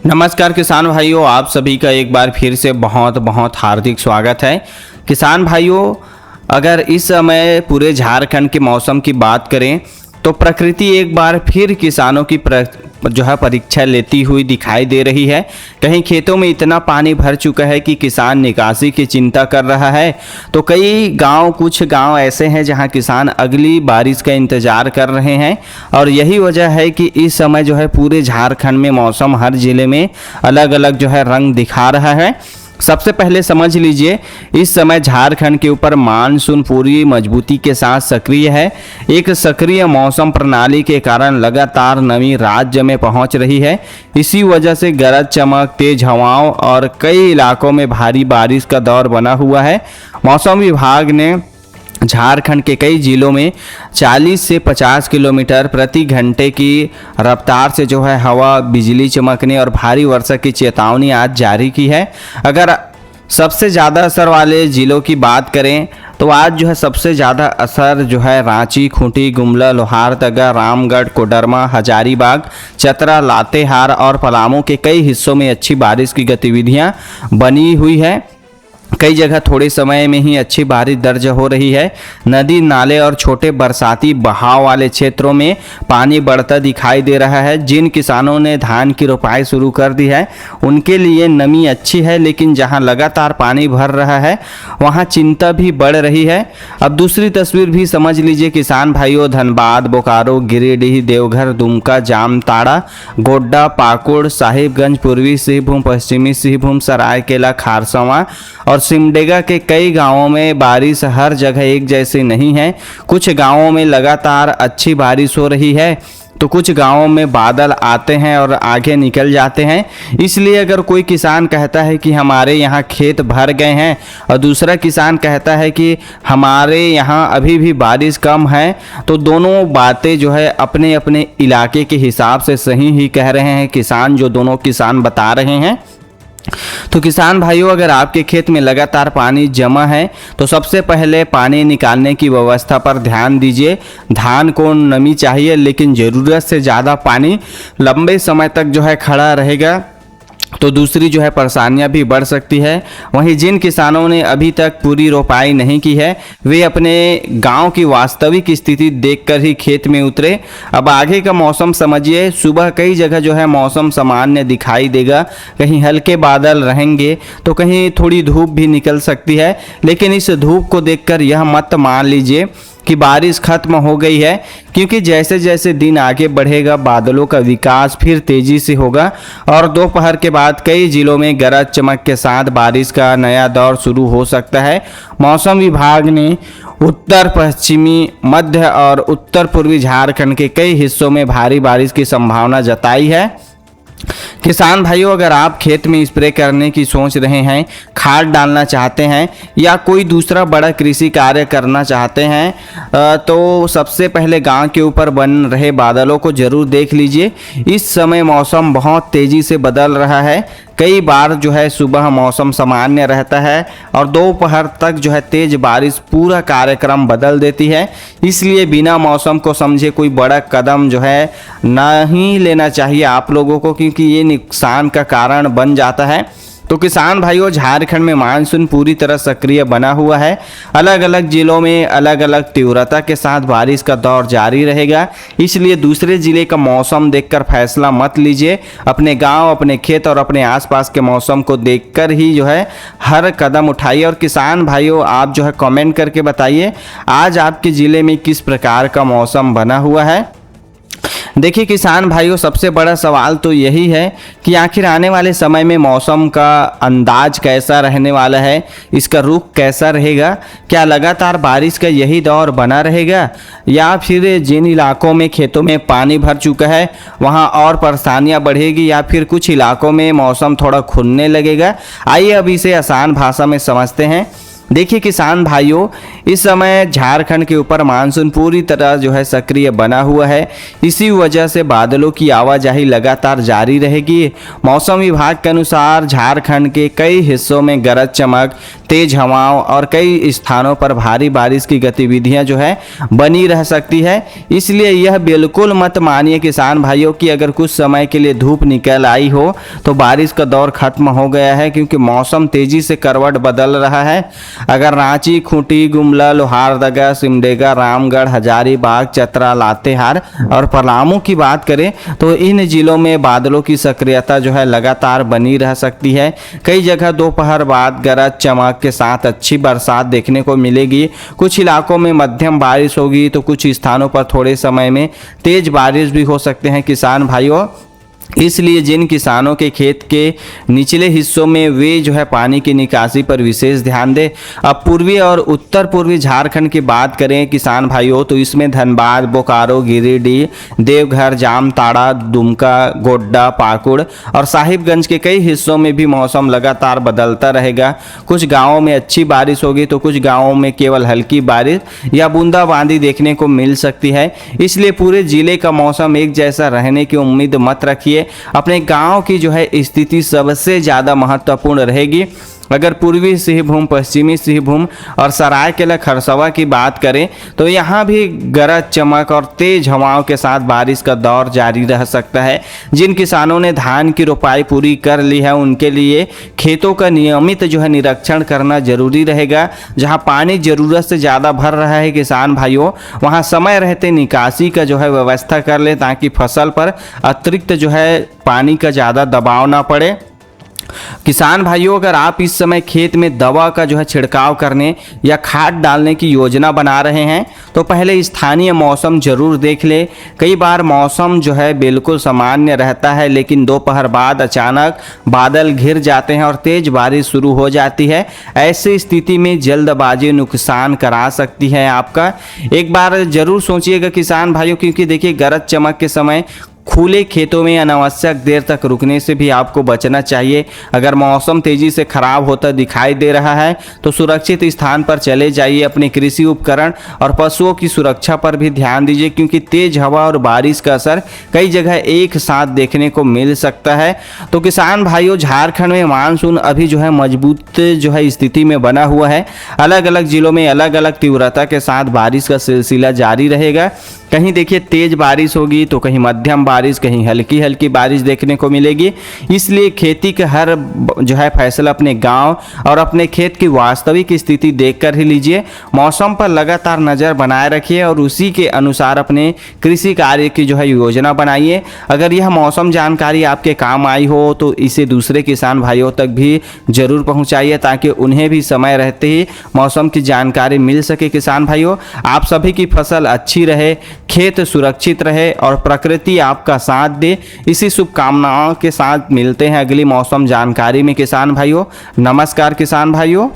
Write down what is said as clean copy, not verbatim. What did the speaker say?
नमस्कार किसान भाइयों, आप सभी का एक बार फिर से बहुत बहुत हार्दिक स्वागत है। किसान भाइयों, अगर इस समय पूरे झारखंड के मौसम की बात करें तो प्रकृति एक बार फिर किसानों की परीक्षा लेती हुई दिखाई दे रही है। कहीं खेतों में इतना पानी भर चुका है कि किसान निकासी की चिंता कर रहा है, तो कुछ गांव ऐसे हैं जहां किसान अगली बारिश का इंतजार कर रहे हैं। और यही वजह है कि इस समय पूरे झारखंड में मौसम हर जिले में अलग अलग रंग दिखा रहा है। सबसे पहले समझ लीजिए, इस समय झारखंड के ऊपर मानसून पूरी मजबूती के साथ सक्रिय है। एक सक्रिय मौसम प्रणाली के कारण लगातार नमी राज्य में पहुंच रही है। इसी वजह से गरज चमक, तेज हवाओं और कई इलाकों में भारी बारिश का दौर बना हुआ है। मौसम विभाग ने झारखंड के कई जिलों में 40 से 50 किलोमीटर प्रति घंटे की रफ्तार से हवा, बिजली चमकने और भारी वर्षा की चेतावनी आज जारी की है। अगर सबसे ज़्यादा असर वाले ज़िलों की बात करें तो आज सबसे ज़्यादा असर रांची, खूंटी, गुमला, लोहारदगा, रामगढ़, कोडरमा, हजारीबाग, चतरा, लातेहार और पलामू के कई हिस्सों में अच्छी बारिश की गतिविधियां बनी हुई है। कई जगह थोड़े समय में ही अच्छी बारिश दर्ज हो रही है। नदी, नाले और छोटे बरसाती बहाव वाले क्षेत्रों में पानी बढ़ता दिखाई दे रहा है। जिन किसानों ने धान की रोपाई शुरू कर दी है उनके लिए नमी अच्छी है, लेकिन जहां लगातार पानी भर रहा है वहां चिंता भी बढ़ रही है। अब दूसरी तस्वीर भी समझ लीजिए किसान भाइयों। धनबाद, बोकारो, गिरिडीह, देवघर, दुमका, जामताड़ा, गोड्डा, पाकुड़, साहिबगंज, पूर्वी सिंहभूम, पश्चिमी सिंहभूम, सरायकेला, खारसवां और सिमडेगा के कई गांवों में बारिश हर जगह एक जैसी नहीं है। कुछ गांवों में लगातार अच्छी बारिश हो रही है तो कुछ गांवों में बादल आते हैं और आगे निकल जाते हैं। इसलिए अगर कोई किसान कहता है कि हमारे यहाँ खेत भर गए हैं और दूसरा किसान कहता है कि हमारे यहाँ अभी भी बारिश कम है, तो दोनों बातें अपने अपने इलाके के हिसाब से सही ही कह रहे हैं किसान, जो दोनों किसान बता रहे हैं। तो किसान भाइयों, अगर आपके खेत में लगातार पानी जमा है तो सबसे पहले पानी निकालने की व्यवस्था पर ध्यान दीजिए। धान को नमी चाहिए, लेकिन ज़रूरत से ज़्यादा पानी लंबे समय तक खड़ा रहेगा तो दूसरी परेशानियां भी बढ़ सकती है। वहीं जिन किसानों ने अभी तक पूरी रोपाई नहीं की है वे अपने गांव की वास्तविक स्थिति देखकर ही खेत में उतरे। अब आगे का मौसम समझिए। सुबह कई जगह मौसम सामान्य दिखाई देगा, कहीं हल्के बादल रहेंगे तो कहीं थोड़ी धूप भी निकल सकती है। लेकिन इस धूप को देखकर यह मत मान लीजिए कि बारिश खत्म हो गई है, क्योंकि जैसे जैसे दिन आगे बढ़ेगा बादलों का विकास फिर तेजी से होगा और दोपहर के बाद कई जिलों में गरज चमक के साथ बारिश का नया दौर शुरू हो सकता है। मौसम विभाग ने उत्तर पश्चिमी, मध्य और उत्तर पूर्वी झारखंड के कई हिस्सों में भारी बारिश की संभावना जताई है। किसान भाइयों, अगर आप खेत में स्प्रे करने की सोच रहे हैं, खाद डालना चाहते हैं या कोई दूसरा बड़ा कृषि कार्य करना चाहते हैं तो सबसे पहले गांव के ऊपर बन रहे बादलों को जरूर देख लीजिए। इस समय मौसम बहुत तेज़ी से बदल रहा है। कई बार सुबह मौसम सामान्य रहता है और दोपहर तक तेज बारिश पूरा कार्यक्रम बदल देती है। इसलिए बिना मौसम को समझे कोई बड़ा कदम नहीं लेना चाहिए आप लोगों को, क्योंकि ये नुकसान का कारण बन जाता है। तो किसान भाइयों, झारखंड में मानसून पूरी तरह सक्रिय बना हुआ है। अलग अलग जिलों में अलग अलग तीव्रता के साथ बारिश का दौर जारी रहेगा। इसलिए दूसरे जिले का मौसम देखकर फैसला मत लीजिए। अपने गांव, अपने खेत और अपने आसपास के मौसम को देखकर ही हर कदम उठाइए। और किसान भाइयों, आप कमेंट करके बताइए आज आपके ज़िले में किस प्रकार का मौसम बना हुआ है। देखिए किसान भाइयों, सबसे बड़ा सवाल तो यही है कि आखिर आने वाले समय में मौसम का अंदाज कैसा रहने वाला है, इसका रुख कैसा रहेगा। क्या लगातार बारिश का यही दौर बना रहेगा या फिर जिन इलाकों में खेतों में पानी भर चुका है वहां और परेशानियां बढ़ेगी या फिर कुछ इलाकों में मौसम थोड़ा खुलने लगेगा। आइए अब इसे आसान भाषा में समझते हैं। देखिए किसान भाइयों, इस समय झारखंड के ऊपर मानसून पूरी तरह जो है सक्रिय बना हुआ है। इसी वजह से बादलों की आवाजाही लगातार जारी रहेगी। मौसम विभाग के अनुसार झारखंड के कई हिस्सों में गरज चमक, तेज हवाओं और कई स्थानों पर भारी बारिश की गतिविधियां जो है बनी रह सकती है। इसलिए यह बिल्कुल मत मानिए किसान भाइयों कि अगर कुछ समय के लिए धूप निकल आई हो तो बारिश का दौर खत्म हो गया है, क्योंकि मौसम तेजी से करवट बदल रहा है। अगर रांची, खूंटी, गुमला, लोहारदगा, सिमडेगा, रामगढ़, हजारीबाग, चतरा, लातेहार और पलामू की बात करें तो इन जिलों में बादलों की सक्रियता जो है लगातार बनी रह सकती है। कई जगह दोपहर बाद गरज चमक के साथ अच्छी बरसात देखने को मिलेगी। कुछ इलाकों में मध्यम बारिश होगी तो कुछ स्थानों पर थोड़े समय में तेज बारिश भी हो सकते हैं किसान भाइयों। इसलिए जिन किसानों के खेत के निचले हिस्सों में वे जो है पानी की निकासी पर विशेष ध्यान दें। अब पूर्वी और उत्तर पूर्वी झारखंड की बात करें किसान भाइयों तो इसमें धनबाद, बोकारो, गिरिडीह, देवघर, जामताड़ा, दुमका, गोड्डा, पाकुड़ और साहिबगंज के कई हिस्सों में भी मौसम लगातार बदलता रहेगा। कुछ गाँवों में अच्छी बारिश होगी तो कुछ गाँवों में केवल हल्की बारिश या बूंदाबांदी देखने को मिल सकती है। इसलिए पूरे जिले का मौसम एक जैसा रहने की उम्मीद मत रखिए। अपने गांव की जो है स्थिति सबसे ज़्यादा महत्वपूर्ण रहेगी। अगर पूर्वी सिंहभूम, पश्चिमी सिंहभूम और सरायकेला खरसवा की बात करें तो यहाँ भी गरज चमक और तेज हवाओं के साथ बारिश का दौर जारी रह सकता है। जिन किसानों ने धान की रोपाई पूरी कर ली है उनके लिए खेतों का नियमित जो है निरीक्षण करना जरूरी रहेगा। जहाँ पानी ज़रूरत से ज़्यादा भर रहा है किसान भाइयों, वहाँ समय रहते निकासी का जो है व्यवस्था कर ले ताकि फसल पर अतिरिक्त जो है पानी का ज़्यादा दबाव ना पड़े। किसान भाइयों, अगर आप इस समय खेत में दवा का जो है छिड़काव करने या खाद डालने की योजना बना रहे हैं तो पहले स्थानीय मौसम जरूर देख ले। कई बार मौसम जो है बिल्कुल सामान्य रहता है लेकिन दोपहर बाद अचानक बादल घिर जाते हैं और तेज बारिश शुरू हो जाती है। ऐसी स्थिति में जल्दबाजी नुकसान करा सकती है आपका। एक बार जरूर सोचिएगा किसान भाइयों, क्योंकि देखिए गरज चमक के समय खुले खेतों में अनावश्यक देर तक रुकने से भी आपको बचना चाहिए। अगर मौसम तेजी से खराब होता दिखाई दे रहा है तो सुरक्षित स्थान पर चले जाइए। अपने कृषि उपकरण और पशुओं की सुरक्षा पर भी ध्यान दीजिए, क्योंकि तेज हवा और बारिश का असर कई जगह एक साथ देखने को मिल सकता है। तो किसान भाइयों, झारखंड में मानसून अभी जो है मजबूत जो है स्थिति में बना हुआ है। अलग अलग जिलों में अलग अलग तीव्रता के साथ बारिश का सिलसिला जारी रहेगा। कहीं देखिए तेज बारिश होगी तो कहीं मध्यम बारिश, कहीं हल्की हल्की बारिश देखने को मिलेगी। इसलिए खेती का हर जो है फैसला अपने गांव और अपने खेत की वास्तविक स्थिति देखकर ही लीजिए। मौसम पर लगातार नज़र बनाए रखिए और उसी के अनुसार अपने कृषि कार्य की जो है योजना बनाइए। अगर यह मौसम जानकारी आपके काम आई हो तो इसे दूसरे किसान भाइयों तक भी जरूर पहुँचाइए ताकि उन्हें भी समय रहते ही मौसम की जानकारी मिल सके। किसान भाइयों, आप सभी की फसल अच्छी रहे, खेत सुरक्षित रहे और प्रकृति आपका साथ दे। इसी शुभकामनाओं के साथ मिलते हैं अगली मौसम जानकारी में किसान भाइयों। नमस्कार किसान भाइयों।